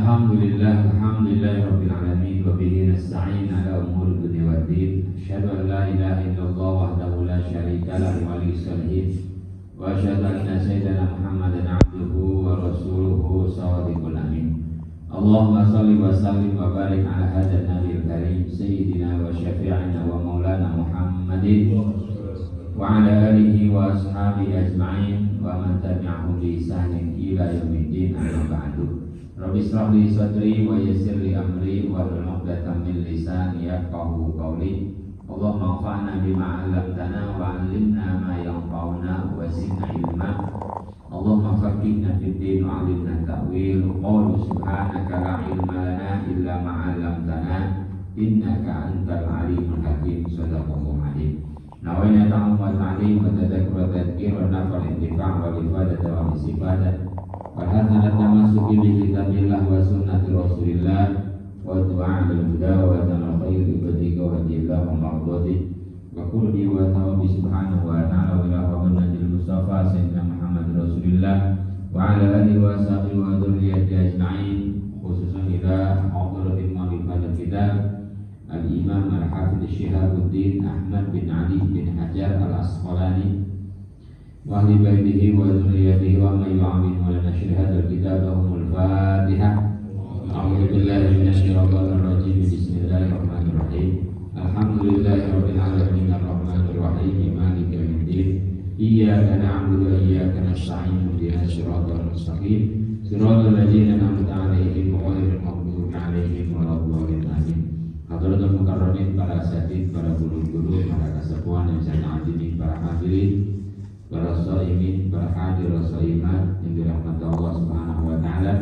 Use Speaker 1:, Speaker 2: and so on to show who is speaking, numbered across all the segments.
Speaker 1: Alhamdulillah Rabbil Alamin. Wa bihi nasta'in ala umuri dunya waddin. Asyhadu an la ilaha illallah wahdahu la syarika lahu waliyus shalihin. Wa asyhadu anna sayyidana Muhammadan abduhu wa rasuluhu shadiqul amin. Allahumma salli wa sallim wa barik ala hadzal nabiyil karim sayyidina wa syafi'ina wa maulana Muhammadin wa ala alihi wa ashabihi ajma'in wa man tabi'ahum bi ihsanin ila yaumiddin. Amma ba'du. Rabbi shrah li sadri wa yassir li amri wa hlul 'uqdatam min lisani yafqahu qawli. Allahumma anfa'na bima 'allamtana wa 'allimna ma yanfa'una wa zidna ilma. Allahumma faqihna fid din wa 'allimna ta'wil. Qul subhanaka la ilma lana illa ma 'allamtana innaka antal 'alimul hakim. Shadaqallahu 'azim. Nawaitu ta'allum wa ta'lim wa tadhakkur wa tadhkir wa naf'al intifa' wa ifadah wa istifadah. Walhasanat tamasuki bi kitabillah wa sunnati rasulillah wa du'a al-huda wa tanal khair ibadika wa hadillah wa ma'udati wa kulli wa tawabi subhanahu wa ta'ala wa ila najil mustafa sayyidina Muhammad rasulillah wa ala alihi wa sahbihi wa dhurriyyati ajma'in, khususan ila hadratil imam pada kitab al-imam al-hafidh Syihabuddin Ahmad bin Ali bin Hajar al-Asqalani wa ahli baitihi wa dzurriyyatihi wa man yu'min wa lana syahadatul kitab lahumul fatihah. A'udzu billahi minasy syaithanir rajim. Bismillahirrahmanirrahim. Alhamdulillahirabbil alamin arrahmanir rahim maliki yaumiddin. Iyyaka na'budu wa iyyaka nasta'in ihdinas siratal mustaqim siratal ladzina an'amta 'alaihim ghairil maghdubi 'alaihim waladdallin. Amin. Hadratul mukarramin, para asatidz, para guru-guru, para kasepuhan yang saya azimi, para hadirin, para shaimin, para hadir shaimat yang dirahmati Allah Subhanahu wa taala.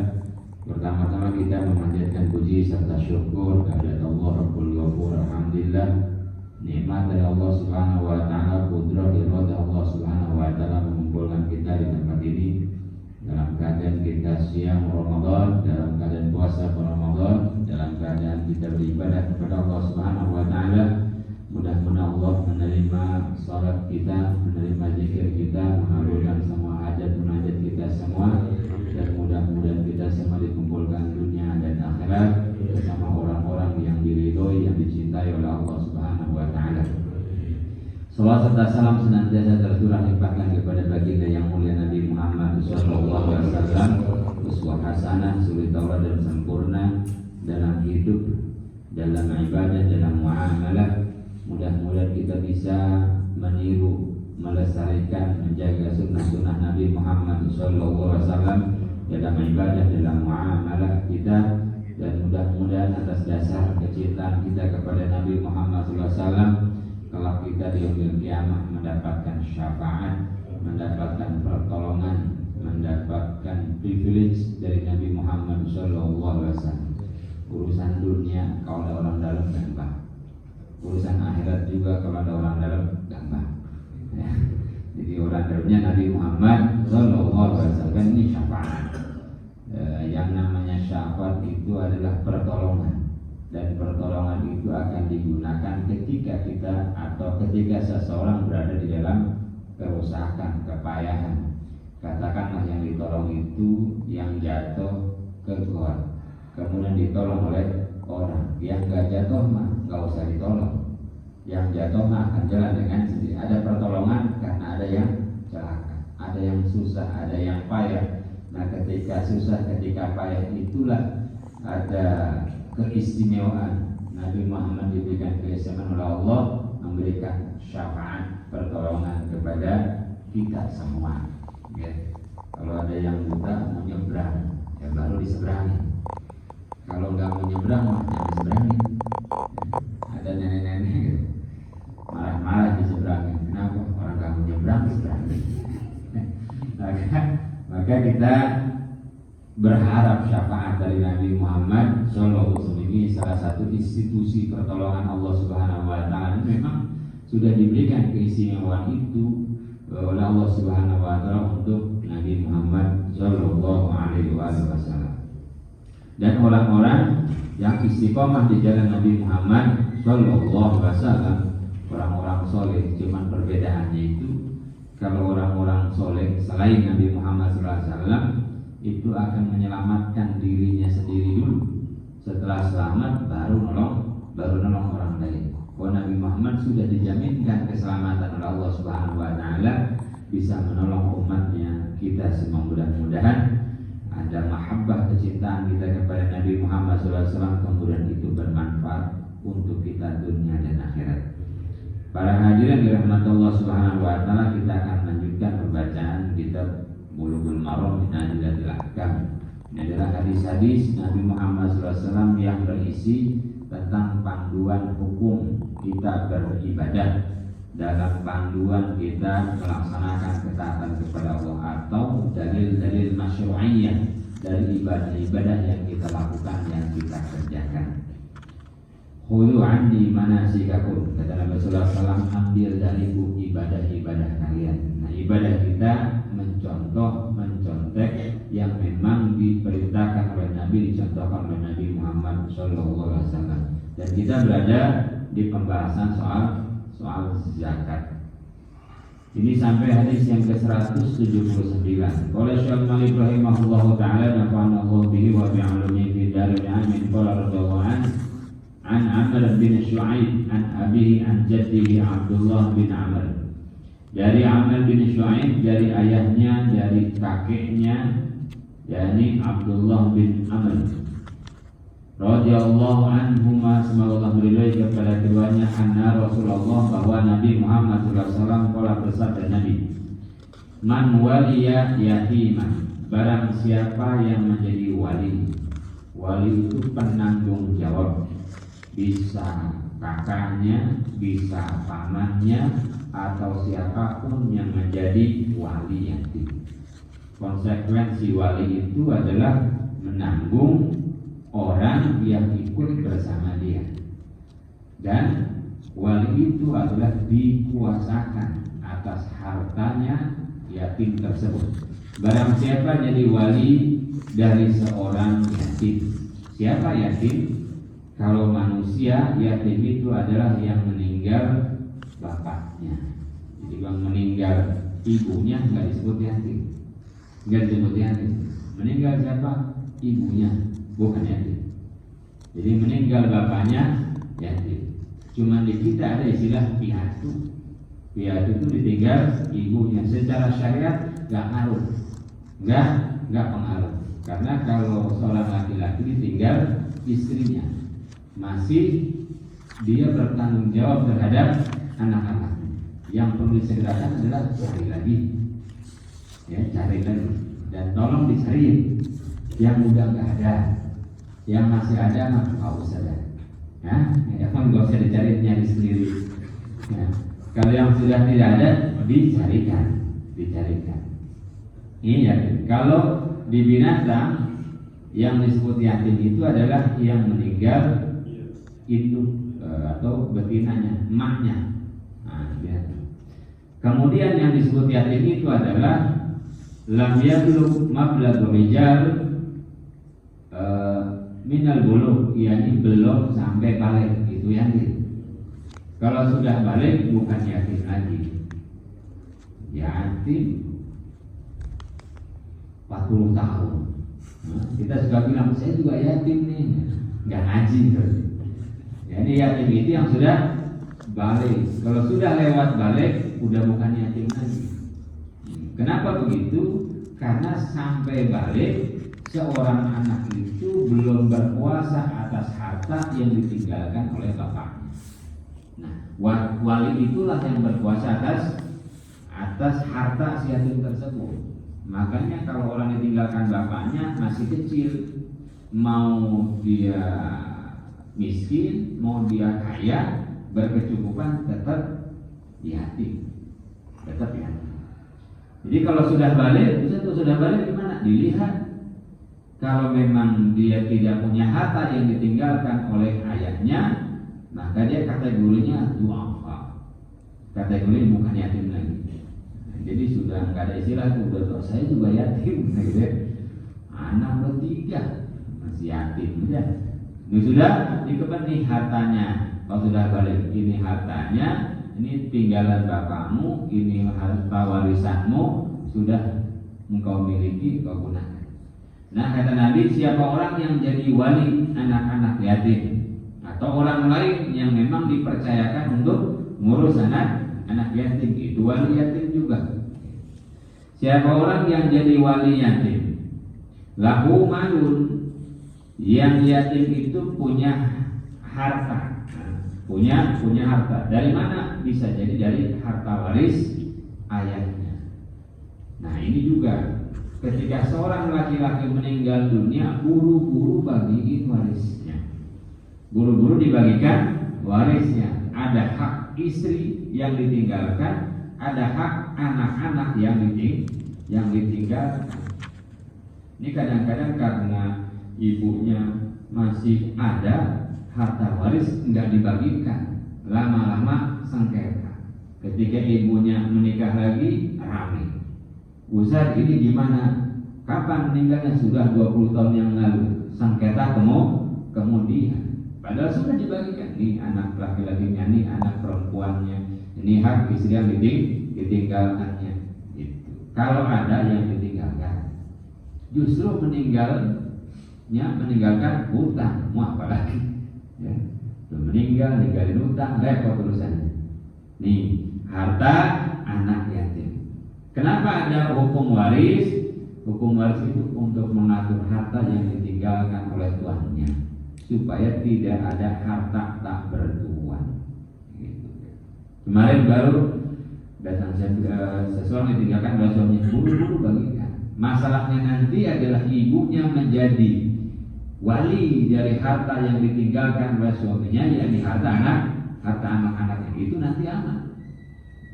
Speaker 1: Pertama-tama kita memanjatkan puji serta syukur kepada Allah Rabbul Ghafur. Alhamdulillah, nikmat dari Allah Subhanahu wa taala, qudrah irada Allah Subhanahu wa taala mengumpulkan kita di tempat ini dalam keadaan kita siang Ramadan, dalam keadaan puasa Ramadan, dalam keadaan kita beribadah kepada Allah Subhanahu wa taala. Mudah-mudahan Allah menerima salat kita, menerima zikir kita, mengabulkan semua hajat munajat kita semua, dan mudah-mudahan kita semua dikumpulkan dunia dan akhirat bersama orang-orang yang diridhoi, yang dicintai oleh Allah Subhanahu wa taala. Salawat serta salam senantiasa tercurah limpahkan kepada baginda yang mulia Nabi Muhammad sallallahu alaihi wasallam, uswah hasanah, suri tauladan sempurna dalam hidup, dalam ibadah, dalam muamalah. Mudah-mudahan kita bisa meniru, melestarikan, menjaga sunnah-sunnah Nabi Muhammad SAW dalam ibadah, dalam muamalah kita, dan mudah-mudahan atas dasar kecintaan kita kepada Nabi Muhammad SAW, kalau kita di yaumil qiyamah mendapatkan syafaat, mendapatkan pertolongan, mendapatkan privilege dari Nabi Muhammad SAW. Urusan dunia kalau ada orang dalam gampang, urusan akhirat juga kalau ada orang dalam gampang ya. Jadi orang dalamnya Nabi Muhammad SAW ini syafaat. Yang namanya syafaat itu adalah pertolongan, dan pertolongan itu akan digunakan ketika kita atau ketika seseorang berada di dalam kerusakan, kepayahan. Katakanlah yang ditolong itu yang jatuh ke got, kemudian ditolong oleh orang yang gak jatuh mah gak usah ditolong, yang jatuh mah akan jalan dengan sendiri. Ada pertolongan karena ada yang celaka, ada yang susah, ada yang payah. Nah ketika susah, ketika payah itulah ada keistimewaan. Nabi Muhammad diberikan keistimewaan oleh Allah, memberikan syafaat, pertolongan kepada kita semua ya. Kalau ada yang buta mau nyebrang ya baru diseberangi. Kalau nggak mau nyebrang, jangan diseberangin. Ada nenek-nenek gitu, marah-marah diseberangin. Kenapa? Orang nggak mau nyebrang diseberangin. Maka kita berharap syafaat dari Nabi Muhammad SAW. Ini salah satu institusi pertolongan Allah Subhanahu Wa Taala. Memang sudah diberikan keistimewaan itu oleh Allah Subhanahu Wa Taala untuk Nabi Muhammad Sallallahu Alaihi Wasallam. Dan orang-orang yang istiqomah di jalan Nabi Muhammad Sallallahu Alaihi Wasallam, orang-orang soleh. Cuman perbedaannya itu, kalau orang-orang soleh selain Nabi Muhammad Sallallahu Alaihi Wasallam itu akan menyelamatkan dirinya sendiri selamat baru nolong orang lain. Bahwa Nabi Muhammad sudah dijaminkan keselamatan oleh Allah Subhanahu wa taala, bisa menolong umatnya. Kita semua mudah-mudahan ada mahabbah kecintaan kita kepada Nabi Muhammad SAW, kemudian itu bermanfaat untuk kita dunia dan akhirat. Para hadirin dirahmati Allah Subhanahu wa taala, kita akan lanjutkan pembacaan kitab Bulughul Maram min Adillatil Ahkam. Ini adalah hadis-hadis Nabi Muhammad SAW yang berisi tentang panduan hukum kita beribadah, dalam panduan kita melaksanakan ketaatan kepada Allah, atau dalil-dalil masyru'iyah dari ibadah-ibadah yang kita lakukan, yang kita kerjakan. Khudhu anni manasikakum, kata Nabi sallallahu alaihi wasallam, ambil dariku ibadah-ibadah kalian. Nah, ibadah kita mencontek yang memang diperintahkan oleh Nabi, dicontohkan oleh Nabi Muhammad sallallahu alaihi wasallam. Dan kita berada di pembahasan soal zakat. Ini sampai hadis yang ke-179. Qala Syekh Malik rahimahullahu taala, nafa'anallahu bihi wa bi'ulumihi fi daril amin. Qala radhiyallahu an Amr bin Shu'aib an abihi an jaddihi Abdullah bin Amr. Dari Amr bin Shu'aib, dari ayahnya, dari kakeknya, yakni Abdullah bin Amr radhiyallahu anhuma, semoga Allah meridhai kepada keduanya, anna Rasulullah, bahwa Nabi Muhammad SAW qala, bersabda Nabi, man waliya yatiman, barang siapa yang menjadi wali. Wali itu penanggung jawab, bisa kakaknya, bisa pamannya, atau siapapun yang menjadi wali yatim. Konsekuensi wali itu adalah menanggung orang yang ikut bersama dia, dan wali itu adalah dikuasakan atas hartanya yatim tersebut. Barang siapa jadi wali dari seorang yatim. Siapa yatim? Kalau manusia, yatim itu adalah yang meninggal bapaknya. Jadi yang meninggal ibunya nggak disebut yatim, nggak disebut yatim. Meninggal siapa? Ibunya, bukan yatim. Jadi meninggal bapaknya yatim. Cuma di kita ada istilah piatu. Piatu itu ditinggal ibunya. Secara syariat nggak ngaruh, nggak pengaruh. Karena kalau seorang laki-laki ditinggal istrinya, masih dia bertanggung jawab terhadap anak-anak. Yang perlu disegerakan adalah cari lagi, ya, cari lagi, dan tolong dicari yang udah nggak ada. Yang masih ada mah nggak usah ada, ya kan, nggak usah dicari, nyari sendiri. Ya. Kalau yang sudah tidak ada, dicarikan. Ini yatim. Kalau di binatang yang disebut yatim itu adalah yang meninggal itu atau betinanya, emaknya. Nah, kemudian yang disebut yatim itu adalah lam yablugh mablagh rijal minal bulugh, yakni belum sampai balik, itu yatim. Kalau sudah balik bukan yatim lagi. Yatim 40 tahun. Nah, kita suka bilang saya juga yatim nih, nggak ngaji terus. Jadi yatim itu yang sudah balik. Kalau sudah lewat balik, udah bukan yatim lagi. Kenapa begitu? Karena sampai balik seorang anak itu belum berkuasa atas harta yang ditinggalkan oleh bapaknya. Nah, wali itulah yang berkuasa atas harta si yatim tersebut. Makanya kalau orang ditinggalkan bapaknya masih kecil, mau dia miskin, mau dia kaya, berkecukupan, tetap yatim. Jadi kalau sudah balik gimana? Dilihat. Kalau memang dia tidak punya harta yang ditinggalkan oleh ayahnya, maka dia kategorinya du'afa. Kategori bukan yatim lagi. Jadi sudah nggak ada istilah itu, betul, saya juga yatim, gitu. Anak bertiga masih yatim, ya. Ini sudah dikebani hartanya. Kalau sudah balik, ini hartanya, ini tinggalan bapakmu, ini harta warisanmu, sudah engkau miliki, kau gunakan. Nah kata Nabi, siapa orang yang jadi wali anak-anak yatim atau orang lain yang memang dipercayakan untuk ngurus anak yatim, itu wali yatim juga. Siapa orang yang jadi wali yatim, lahu malun, yang yatim itu punya harta, punya harta. Dari mana? Bisa jadi dari harta waris ayahnya. Nah ini juga ketika seorang laki-laki meninggal dunia, buru-buru bagiin warisnya, buru-buru dibagikan warisnya. Ada hak istri yang ditinggalkan, ada hak anak-anak yang ditinggalkan. Ini kadang-kadang karena ibunya masih ada, harta waris enggak dibagikan, lama-lama sengketa. Ketika ibunya menikah lagi, ramai. Ustaz ini gimana? Kapan meninggalnya? Sudah 20 tahun yang lalu. Sengketa kemudian. Padahal sudah dibagikan. Ini anak laki-lakinya, ini anak perempuannya, ini hak istri yang ditinggalkannya. Gitu. Kalau ada yang ditinggalkan, justru meninggalkan hutang. Mau apa lagi? Ya. Ninggalin hutang, repot urusannya. Nih, harta anak yatim. Kenapa ada hukum waris? Hukum waris itu untuk mengatur harta yang ditinggalkan oleh tuannya, supaya tidak ada harta tak bertuan. Gitu. Kemarin baru datang seseorang ditinggalkan oleh suaminya, buru-buru bagikan. Masalahnya nanti adalah ibunya menjadi wali dari harta yang ditinggalkan oleh suaminya, yakni harta anak-anaknya. Itu nanti aman.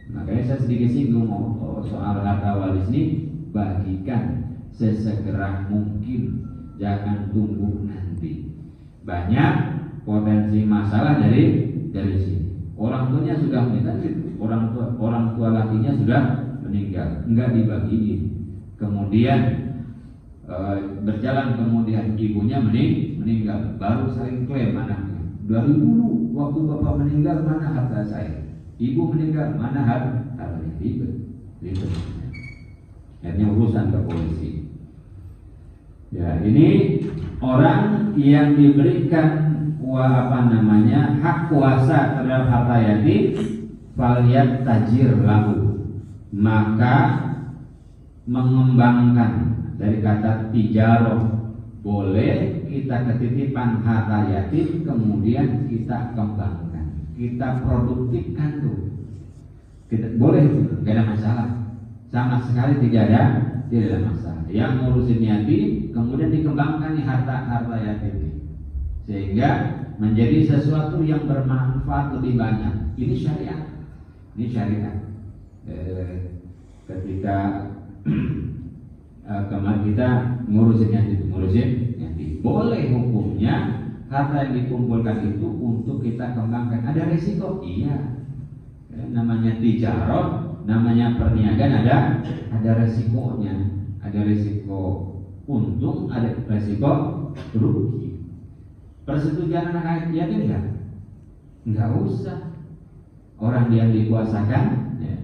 Speaker 1: Makanya saya sedikit singgung soal harta waris ini, bagikan sesegera mungkin, jangan tunggu nanti. Banyak potensi masalah dari sini. Orang tuanya sudah meninggal, orang tua lakinya sudah meninggal, enggak dibagiin. Kemudian berjalan, kemudian ibunya meninggal, baru saling klaim anaknya. Dari dulu waktu bapak meninggal, mana harta saya? Ibu meninggal, mana hartanya? Ribet. Akhirnya urusan ke polisi. Ya, ini orang yang diberikan hak kuasa terhadap harta yatim, faliyat tajir lahu, maka mengembangkan. Dari kata tijaroh, boleh kita ketitipan harta yatim, kemudian kita kembangkan, kita produktifkan tuh. Kita boleh, tidak ada masalah, sama sekali tidak ada masalah. Yang ngurusin yatim, kemudian dikembangkan nih harta yatim, sehingga menjadi sesuatu yang bermanfaat lebih banyak. Ini syariat. Ketika kemarin kita ngurusin yatim, boleh hukumnya harta yang dikumpulkan itu untuk kita kembangkan. Ada resiko, iya. Namanya tijarah, namanya perniagaan, ada resikonya. Ada resiko untung, ada resiko rugi. Persetujuan anak yatim enggak usah. Orang yang dikuasakan, ya,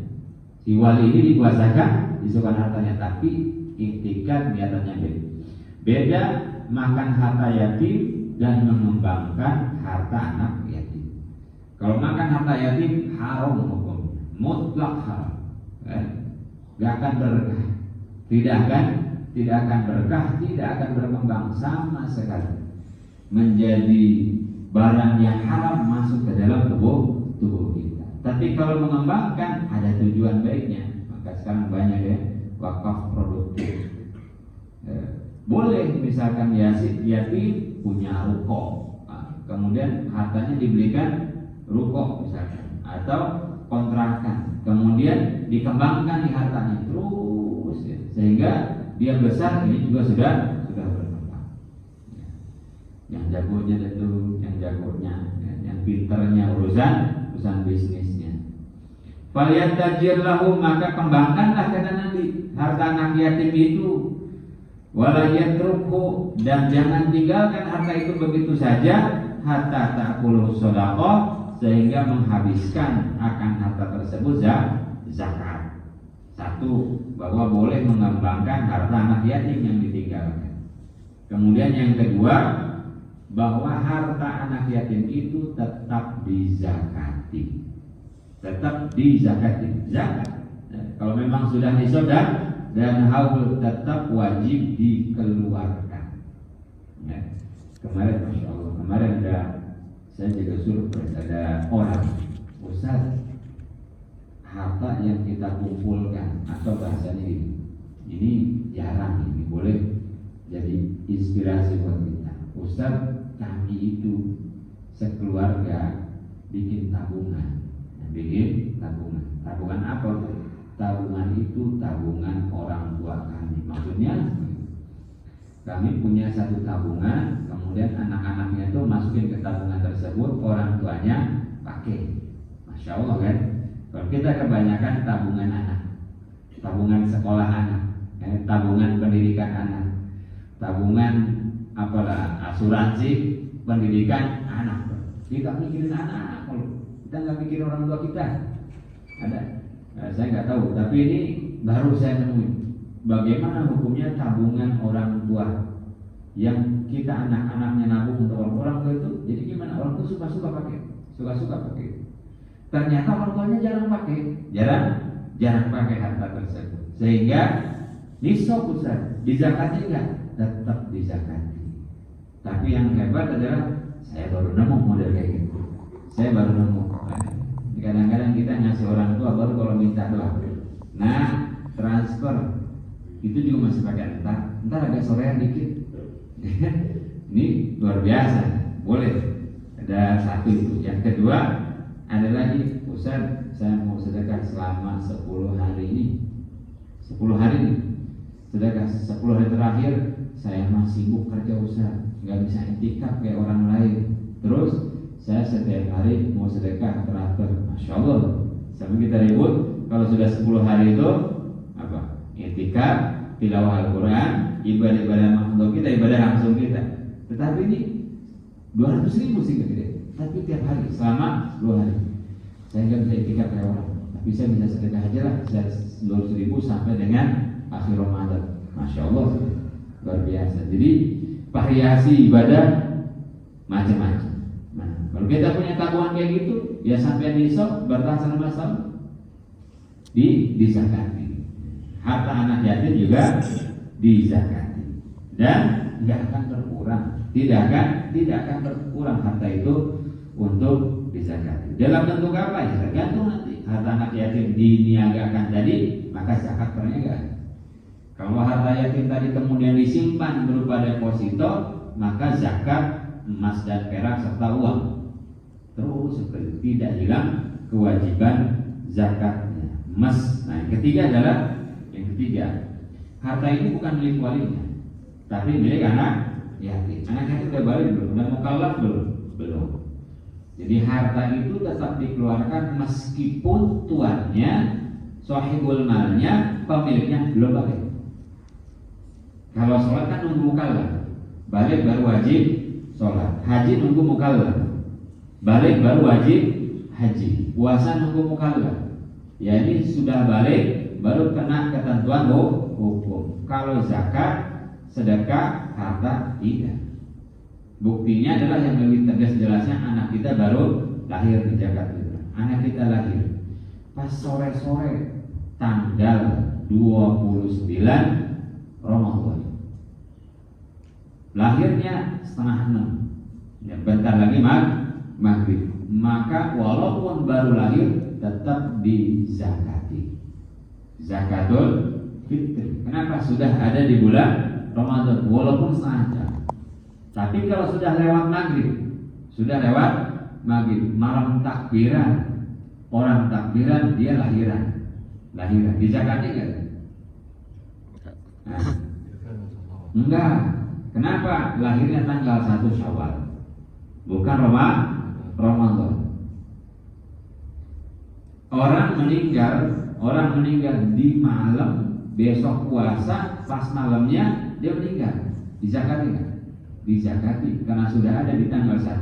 Speaker 1: si wali ini dikuasakan, disuruhkan hartanya, tapi intikan niatannya beda. Makan harta yatim dan mengembangkan harta anak yatim. Kalau makan harta yatim haram hukum, mutlak haram. Gak akan berkah, tidak akan berkah, tidak akan berkembang sama sekali. Menjadi barang yang haram masuk ke dalam tubuh kita. Tapi kalau mengembangkan ada tujuan baiknya, maka sekarang banyak ya wakaf produktif. Boleh misalkan yatim punya ruko, kemudian hartanya dibelikan ruko misalkan, atau kontrakan, kemudian dikembangkan di hartanya terus ya, sehingga dia besar, ini juga sudah berkembang. Yang jagonya tentu, yang pinternya urusan bisnisnya. Faliyat tajir lahu, maka kembangkanlah kata Nabi harta anak yatim itu. Walayat ruku, dan jangan tinggalkan harta itu begitu saja, hatta ta'kulu shadaqah, sehingga menghabiskan akan harta tersebut zakat. Satu, bahwa boleh mengembangkan harta anak yatim yang ditinggalkan. Kemudian yang kedua, bahwa harta anak yatim itu tetap dizakati. Tetap dizakati. Zakat. Kalau memang sudah nisab dan haul tetap wajib dikeluarkan. Ya. Kemarin Masya Allah, kemarin saya juga surprise, ada orang, Ustaz, harta yang kita kumpulkan atau bahasanya ini jarang, ini boleh jadi inspirasi buat kita. Ustaz, kami itu sekeluarga bikin tabungan. Tabungan apa? Tabungan itu tabungan orang tua kami. Maksudnya kami punya satu tabungan, kemudian anak-anaknya itu masukin ke tabungan tersebut, orang tuanya pakai. Masya Allah kan? Kalau kita kebanyakan tabungan anak, tabungan sekolah anak, tabungan pendidikan anak, tabungan asuransi pendidikan anak. Kita mikirin anak-anak, kalau kita nggak mikirin orang tua kita. Ada, saya nggak tahu, tapi ini baru saya temui. Bagaimana hukumnya tabungan orang tua yang kita anak-anaknya nabung untuk orang tua itu? Jadi gimana? Orang tua suka-suka pakai. Ternyata orang tuanya jarang pakai harta tersebut. Sehingga nisab Ustaz, dizakati enggak? Tetap dizakati. Tapi yang hebat adalah saya baru nemu model kayak gitu. Kadang-kadang kita ngasih orang tua baru kalau minta doa. Nah, transfer itu juga masih pakai entar agak sorean dikit. Ini luar biasa, boleh. Ada satu itu. Yang kedua ada lagi, Ustaz, saya mau sedekah selama 10 hari ini. 10 hari ini sedekah 10 hari terakhir saya masih sibuk kerja Ustaz, nggak bisa iktikaf kayak orang lain. Terus saya setiap hari mau sedekah terakhir. Masya Allah, sampai kita ribut. Kalau sudah 10 hari itu iktikaf, tilawah Al-Quran, ibadah makhluk kita, ibadah langsung kita. Tetapi ini 200.000 sih gede. Tapi tiap hari selama 2 hari saya nggak bisa iktikaf kayak orang, tapi saya bisa sedekah aja lah 200.000 sampai dengan akhir Ramadan. Masya Allah, luar biasa. Jadi variasi ibadah macam-macam. Nah, kalau kita punya tabungan kayak gitu, ya sampai nisab bertahan selama setahun dizakati. Harta anak yatim juga dizakati dan tidak akan berkurang, tidak akan berkurang harta itu untuk dizakati. Dalam bentuk apa ya? Tergantung nanti. Harta anak yatim diniagakan tadi, maka zakat perniagaan. Kalau harta yatim tadi kemudian disimpan berupa deposito, maka zakat emas dan perak serta uang terus tidak hilang kewajiban zakatnya. Emas. Nah, yang ketiga, harta ini bukan milik walinya, tapi milik anak yatim. Anak yatim udah balik belum? Udah mukallaf belum? Jadi harta itu tetap dikeluarkan meskipun tuannya, sahibul malnya, pemiliknya belum balik. Kalau sholat kan nunggu mukallaf, balik baru wajib sholat. Haji nunggu mukallaf, balik baru wajib haji. Puasa nunggu mukallaf, ya ini sudah balik baru kena ketentuan hukum. Kalau zakat, sedekah, harta tidak. Buktinya adalah yang lebih tegas jelasnya, anak kita baru lahir di zakat itu. Anak kita lahir pas sore-sore tanggal 29 Ramadan. Lahirnya setengah 6. Ya, bentar lagi maghrib. Maka walaupun baru lahir tetap dizakati. Zakatul fitri. Kenapa? Sudah ada di bulan Ramadan walaupun setengah jam. Tapi kalau sudah lewat maghrib, malam takbiran, orang takbiran dia lahiran, dizakati enggak? Nah, enggak. Kenapa? Lahirnya tanggal 1 Syawal, bukan Ramadan. Orang meninggal di malam, besok puasa, pas malamnya dia meninggal, dizakati enggak? Dizakati karena sudah ada di tanggal 1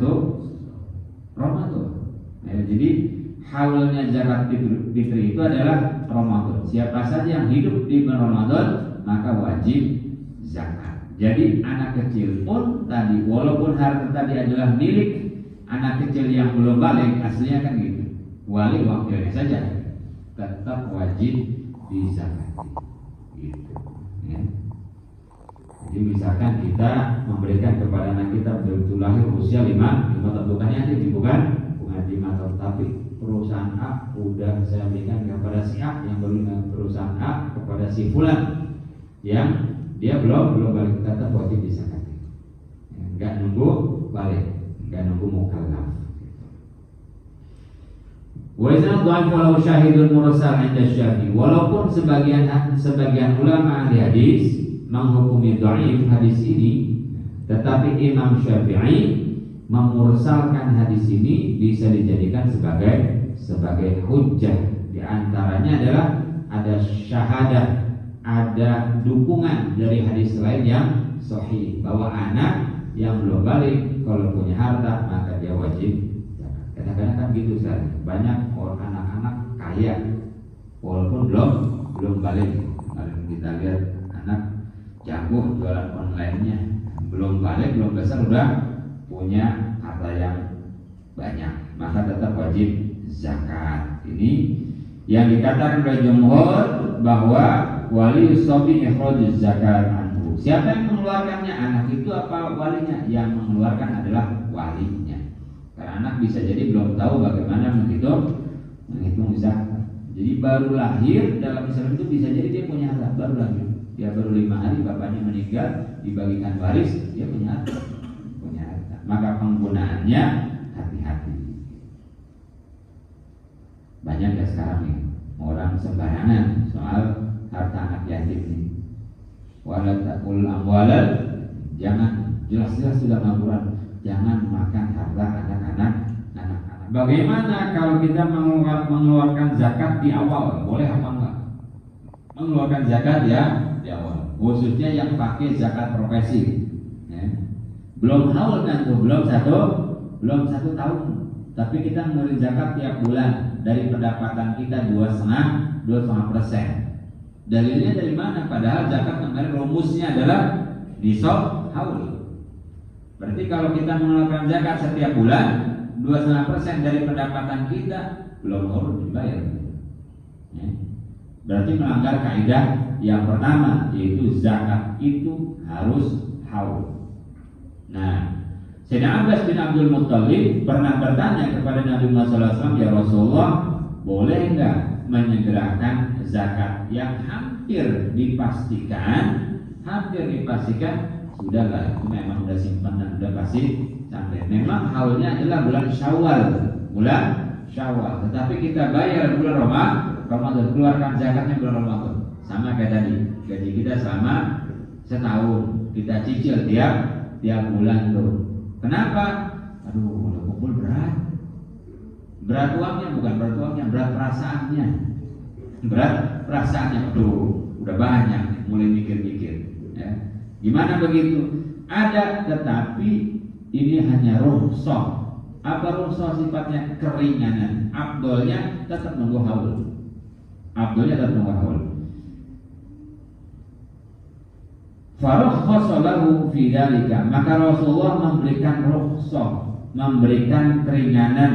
Speaker 1: Ramadan. Nah, jadi haulnya zakat fitri itu adalah Ramadan. Siapa saja yang hidup di bulan Ramadan maka wajib zakat. Jadi anak kecil pun tadi, walaupun harta tadi adalah milik anak kecil yang belum balik, aslinya kan gitu, wali wakilnya saja tetap wajib dizakati gitu ya. Jadi misalkan kita memberikan kepada anak kita betul lahir usia 5 tahun, bukan 5 tahun, tapi perusahaan A udah saya berikan kepada si A, yang baru perusahaan A kepada si fulan yang dia belum balik, tetap wajib disakati ya, nggak nunggu balik, nggak nunggu mukallaf. Wa idza dha'ifa walau syahidun mursal 'inda Syafi'i, walaupun sebagian ulama ahli hadis menghukumi dhaif hadis ini, tetapi Imam Syafi'i memursalkan hadis ini bisa dijadikan sebagai hujjah. Di antaranya adalah ada syahadah, ada dukungan dari hadis lain yang sahih bahwa anak yang belum balik kalau punya harta maka dia wajib zakat. Kadang-kadang kan gitu Ustaz. Banyak orang anak-anak kaya walaupun belum balik. Kalau kita lihat anak jago jualan online-nya, belum balik, belum besar udah punya harta yang banyak, maka tetap wajib zakat. Ini yang dikatakan oleh jumhur bahwa wali sobi ikhrajuz zakat anhu. Siapa yang mengeluarkannya? Anak itu apa walinya? Yang mengeluarkan adalah walinya. Karena anak bisa jadi belum tahu bagaimana menghitung zakat. Jadi baru lahir dalam Islam itu bisa jadi dia punya harta baru lahir. Dia baru 5 hari bapaknya meninggal, dibagikan waris, dia punya harta. Maka penggunaannya hati-hati. Banyak ya sekarang nih orang sembarangan soal harta anak yatim ini. Wala taqul amwalal, jangan, jelas-jelas sudah Al-Quran, jangan makan harta anak-anak. Bagaimana kalau kita mengeluarkan zakat di awal? Boleh apa enggak? Mengeluarkan zakat ya di awal, khususnya yang pakai zakat profesi ya. Belum haul kan tuh, belum satu tahun, tapi kita mengeluarkan zakat tiap bulan dari pendapatan kita 2,5%. Dalilnya dari mana? Padahal zakat kemarin rumusnya adalah nisab haul. Berarti kalau kita mengeluarkan zakat setiap bulan 2,5% dari pendapatan kita, belum harus dibayar ya. Berarti melanggar kaidah yang pertama, yaitu zakat itu harus haul. Nah, Sayyidina Abbas bin Abdul Muttalib pernah bertanya kepada Nabi Muhammad SAW, ya Rasulullah, boleh enggak menyegerakan zakat yang hampir dipastikan sudahlah, itu memang sudah simpan dan sudah pasti sampai. Memang haulnya adalah bulan Syawal, tetapi kita bayar bulan Ramadan, keluarkan zakatnya bulan Ramadan. Sama kayak tadi, gaji kita selama setahun, kita cicil tiap bulan tuh. Kenapa? Aduh, udah kumpul berat uangnya, bukan berat uangnya, berat perasaannya. Aduh, udah banyak, mulai mikir-mikir ya. Gimana begitu? Ada, tetapi ini hanya rukhsah. Apa rukhsah? Sifatnya keringanan. Afdolnya tetap nunggu haul. Farukhsha lahu fi dzalika, maka Rasulullah memberikan rukhsah, memberikan keringanan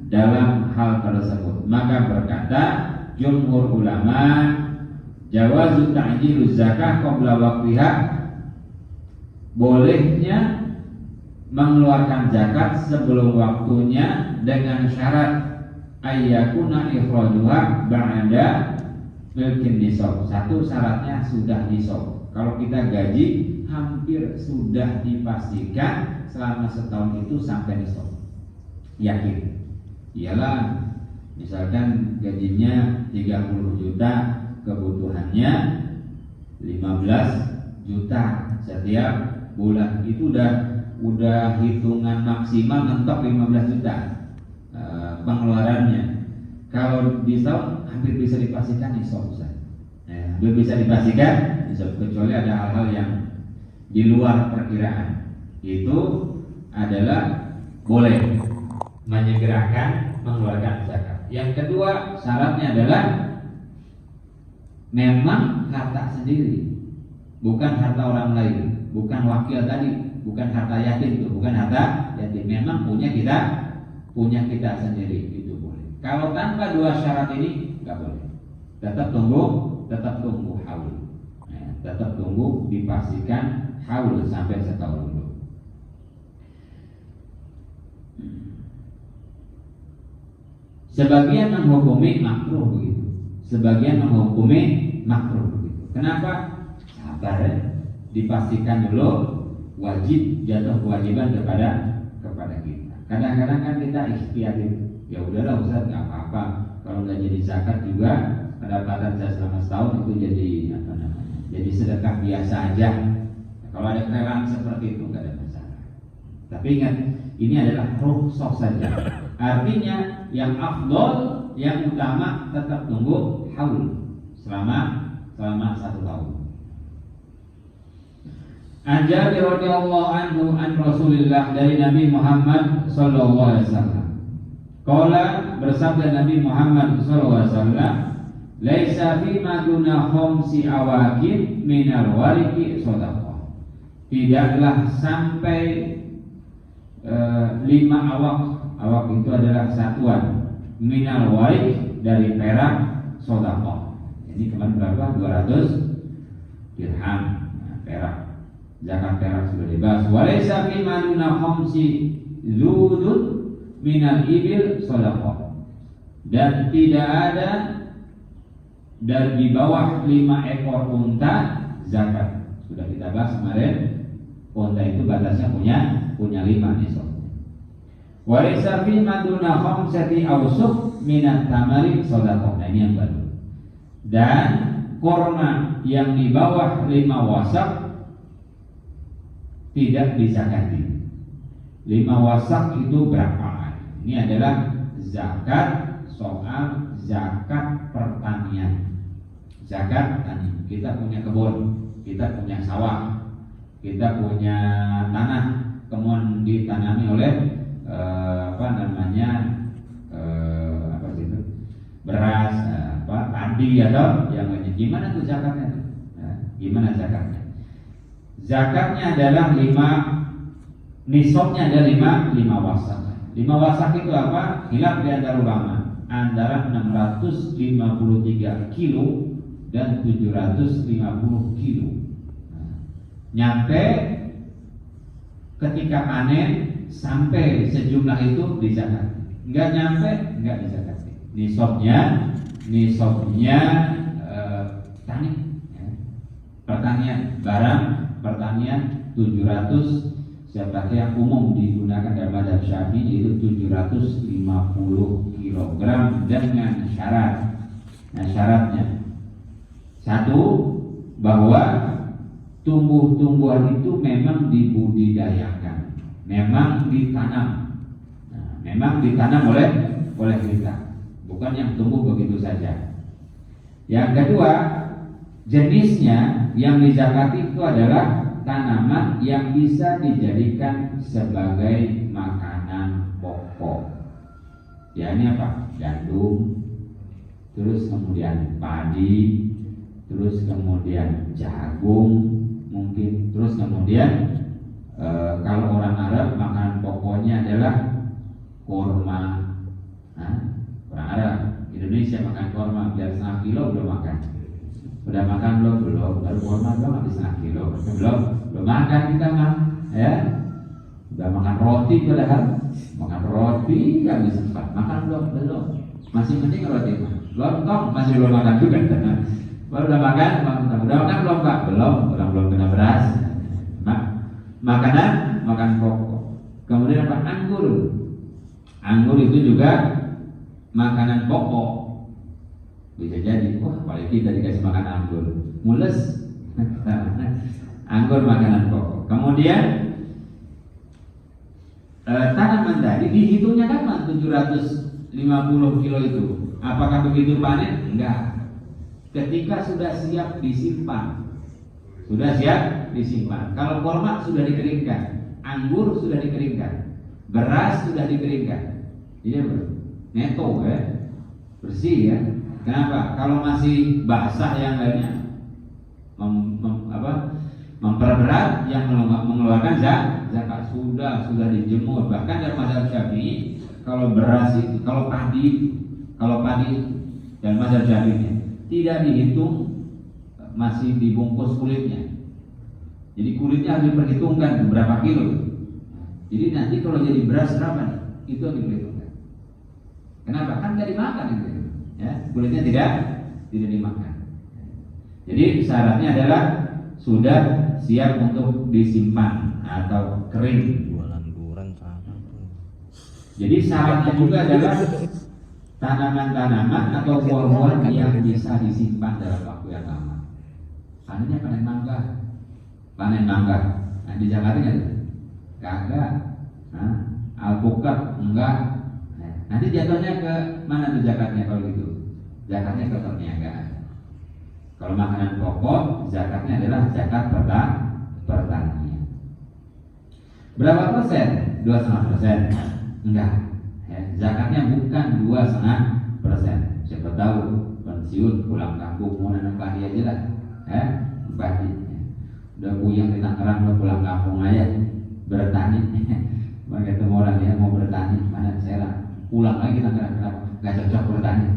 Speaker 1: dalam hal tersebut. Maka berkata jumhur ulama, jawazu ta'jiluz zakah qabla waqtiha, bolehnya mengeluarkan zakat sebelum waktunya dengan syarat ayyakuna ikhrajuha ba'da milkin nisab. Satu syaratnya sudah nisab. Kalau kita gaji hampir sudah dipastikan selama setahun itu sampai nisab, yakin. Iyalah, misalkan gajinya 30 juta, kebutuhannya 15 juta setiap bulan, itu udah hitungan maksimal mentok 15 juta pengeluarannya. Kalau di tahun hampir bisa dipastikan nisab, hampir bisa dipastikan nisab, kecuali ada hal-hal yang di luar perkiraan. Itu adalah boleh menyegerakan mengeluarkan zakat. Yang kedua, syaratnya adalah memang harta sendiri, bukan harta orang lain.
Speaker 2: bukan wakil tadi, bukan harta yatim itu, bukan harta yatim. Memang punya kita sendiri itu boleh. Kalau tanpa dua syarat ini nggak boleh. Tetap tunggu haul. Tetap tunggu dipastikan haul sampai setahun dulu. Sebagian menghukumi makruh begitu. Sebagian menghukumi makruh begitu. Kenapa? Sabar ya. Dipastikan dulu wajib, jatuh kewajiban kepada kita. Kadang-kadang kan kita ikhtiar itu. Ya udahlah Ustaz, nggak apa-apa. Kalau nggak jadi zakat juga pendapatan saya selama setahun itu jadi sedekah biasa aja. Kalau ada kerelaan seperti itu nggak ada masalah. Tapi ingat, ini adalah rukhsah saja. Artinya yang afdol, yang utama tetap tunggu haul selama 1 tahun. An Jabir radhiyallahu anhu an Rasulillah, dari Nabi Muhammad sallallahu alaihi wasallam. Qala, bersabda Nabi Muhammad sallallahu alaihi wasallam, laisa fi ma duna khamsi awaqin minal wariki shadaqah. Tidaklah sampai 5 awak itu adalah satuan minal warik dari perak shadaqah. Ini kemarin berapa? 200 dirham perak. Zakat perak sudah dibahas. Walaysa fi ma duna khamsi zudun minal ibil shadaqah. Dan tidak ada dari di bawah 5 ekor unta zakat. Sudah kita bahas kemarin. Unta itu batasnya punya 5 nisab. Walaysa fi ma duna khamsati awsuq minat tamari shadaqah. Nah, ini yang baru. Dan kurma yang di bawah 5 wasak tidak dizakati. 5 wasak itu berapa? Ini adalah zakat, soal zakat pertanian. Zakat tani. Kita punya kebun, kita punya sawah, kita punya tanah, kemudian ditanami oleh beras, padi atau yang lainnya. Gimana tuh zakatnya? Gimana zakatnya? Zakatnya adalah 5, nisabnya ada 5 wasak. 5 wasak itu apa? Khilaf di antara ulama, antara 653 kilo dan 750 kilo. Nyampe ketika panen sampai sejumlah itu dizakati. Enggak nyampe, enggak dizakati. Nisabnya tani, pertanian, barang pertanian 700, seperti yang umum digunakan dalam mazhab Syafi'i itu 750 kg dengan syarat. Nah, syaratnya satu, bahwa tumbuh-tumbuhan itu memang dibudidayakan, memang ditanam. Nah, memang ditanam oleh kita, bukan yang tumbuh begitu saja. Yang kedua, jenisnya yang dizakati itu adalah tanaman yang bisa dijadikan sebagai makanan pokok. Ya, ini apa? Gandum, terus kemudian padi, terus kemudian jagung mungkin, terus kemudian kalau orang Arab makanan pokoknya adalah kurma. Orang Arab, Indonesia makan kurma biar 1/2 kilo belum makan. Udah makan belum? Baru kurma belum, habis 1/2 kilo. Belum makan kita mah, ya. Udah makan roti padahal. Makan roti habis 4. Makan belum. Masih mending roti mah. Lontong masih belum makan juga. Baru udah makan belum Pak? Belum kena beras. Makan pokok. Kemudian apa? Anggur itu juga makanan pokok. Bisa jadi, apalagi kita dikasih makan anggur, mules. Anggur makanan pokok. Kemudian tanaman tadi dihitungnya kan 750 kilo itu. Apakah begitu panen? Enggak. Ketika sudah siap disimpan. Kalau kurma sudah dikeringkan, anggur sudah dikeringkan, beras sudah dikeringkan. Jadi neto ya, bersih ya. Kenapa? Kalau masih basah yang lainnya memperberat yang mengeluarkan zakat. Sudah dijemur. Bahkan dalam mazhab Syafi'i kalau beras itu, kalau padi dalam mazhab Syafi'i tidak dihitung masih dibungkus kulitnya. Jadi kulitnya harus diperhitungkan berapa kilo. Jadi nanti kalau jadi beras berapa nih? Itu yang diperhitungkan. Kenapa? Kan tidak dimakan itu. Ya, kulitnya tidak dimakan. Jadi syaratnya adalah sudah siap untuk disimpan atau kering. Jadi syaratnya juga adalah tanaman-tanaman atau buah-buahan yang bisa disimpan dalam waktu yang lama. Anehnya panen mangga. Nah, di Jakarta kagak. Alpukat enggak. Nah, nanti jatuhnya ke mana tuh zakatnya kalau gitu? Zakatnya ke perniagaan. Kalau makanan pokok, zakatnya adalah zakat pertanian. Berapa persen? 2,5%? Enggak. Ya, zakatnya bukan 2,5%. Siapa tahu pensiun pulang kampung mau nanam padi aja lah. Padi. Udah puyeng di Tangerang, udah pulang kampung aja bertani. Mereka ketemu orang dia mau bertani, mana saya lah pulang lagi Tangerang, kenapa? Gak cocok bertani.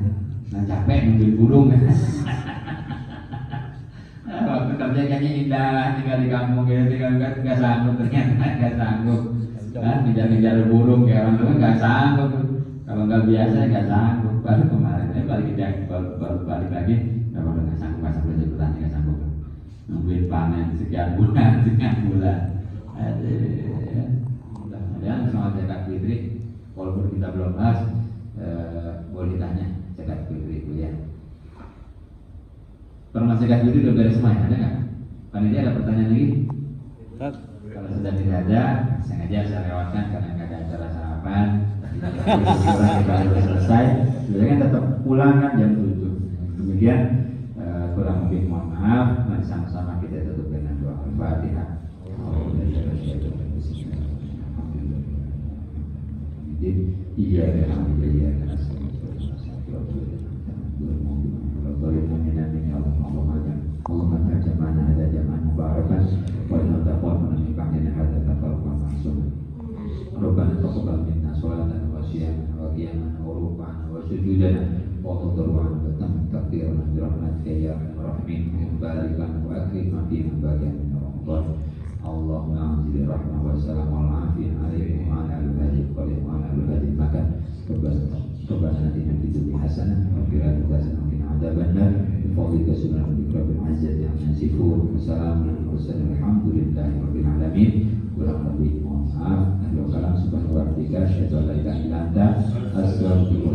Speaker 2: Nah capek nungguin burung. Waktu kerja kayaknya indah, tinggal di kampung gitu, tinggal gak sanggup, ternyata gak sanggup. Ngejar-ngejar burung kayak orang tua gak sanggup. Kalau nggak biasa gak sanggup. Baru kemarin baru balik lagi, nggak sanggup kerja bertani, gak sanggup. Nungguin panen sekian bulan. Mudah-mudahan sama zakat fitri, walaupun kita belum bahas, boleh ditanya zakat fitri itu ya. Permasalahan zakat fitri udah beres semua, ada nggak? Panitia ada pertanyaan lagi? Kalau sudah tidak ada, sengaja saya lewatkan karena nggak ada acara sarapan. Kita sudah selesai, sebenarnya kan tetap pulang kan jam 7. Demikian kurang lebih mohon maaf. Mari sama-sama kita tutup dengan doa Al-Fatihah. Iya Rabbana taqabbal minna sholatan wa siyaman wa qiyaman wa ruk'an wa sujudana wa tadarruan wa takbiran bi rahmatika ya arhamar rahimin barik lana wa akrimna fi bagian min Ramadan. Allahumma anzil rahmah wa salam wa afiyah alaihi wa ala alihi wa alihi makan. Rabbana atina fid dunya hasanah wa fil akhirati hasanah wa qina adzabannar. Bi fadlika subhanahu rabbil izzati amma yasifun. Wassalamu alaikum warahmatullahi wabarakatuh. Kurang lebih mohon maaf. Subhanahu wa ta'ala, asyhadu an la ilaha illa anta, astaghfiruka